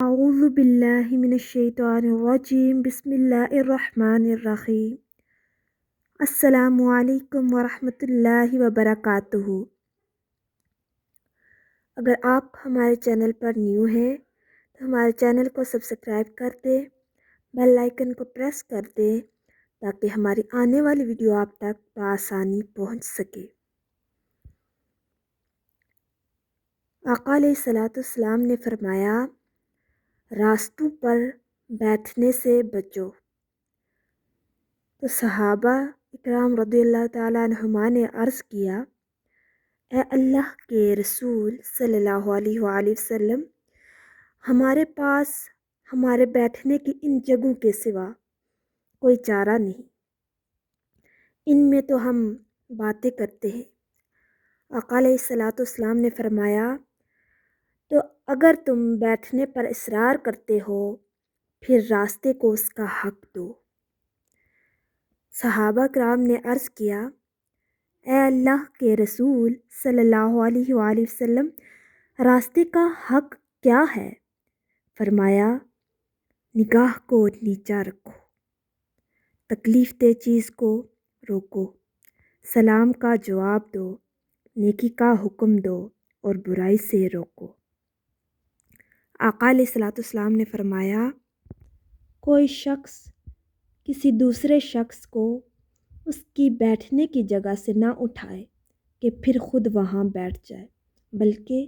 اعوذ باللہ من الشیطان الرجیم بسم اللہ الرحمن الرحیم السلام علیکم ورحمۃ اللہ وبرکاتہ۔ اگر آپ ہمارے چینل پر نیو ہیں تو ہمارے چینل کو سبسکرائب کر دیں، بیل آئیکن کو پریس کر دیں تاکہ ہماری آنے والی ویڈیو آپ تک بآسانی پہنچ سکے۔ آقا علیہ الصلوۃ والسلام نے فرمایا، راستوں پر بیٹھنے سے بچو۔ تو صحابہ اکرام رضی اللہ تعالیٰ عنہما نے عرض کیا، اے اللہ کے رسول صلی اللہ علیہ وآلہ وسلم، ہمارے پاس ہمارے بیٹھنے کی ان جگہوں کے سوا کوئی چارہ نہیں، ان میں تو ہم باتیں کرتے ہیں۔ آقا علیہ الصلوۃ والسلام نے فرمایا، تو اگر تم بیٹھنے پر اصرار کرتے ہو پھر راستے کو اس کا حق دو۔ صحابہ کرام نے عرض کیا، اے اللہ کے رسول صلی اللہ علیہ وآلہ وسلم، راستے کا حق کیا ہے؟ فرمایا، نگاہ کو نیچا رکھو، تکلیف دہ چیز کو روکو، سلام کا جواب دو، نیکی کا حکم دو اور برائی سے روکو۔ آقا علیہ الصلوۃ والسلام نے فرمایا، کوئی شخص کسی دوسرے شخص کو اس کی بیٹھنے کی جگہ سے نہ اٹھائے کہ پھر خود وہاں بیٹھ جائے، بلکہ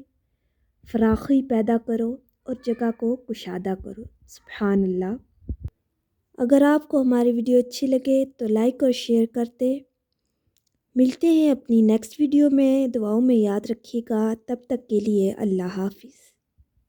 فراخی پیدا کرو اور جگہ کو کشادہ کرو۔ سبحان اللہ۔ اگر آپ کو ہماری ویڈیو اچھی لگے تو لائک اور شیئر کرتے۔ ملتے ہیں اپنی نیکسٹ ویڈیو میں، دعاؤں میں یاد رکھیے گا۔ تب تک کے لیے اللہ حافظ۔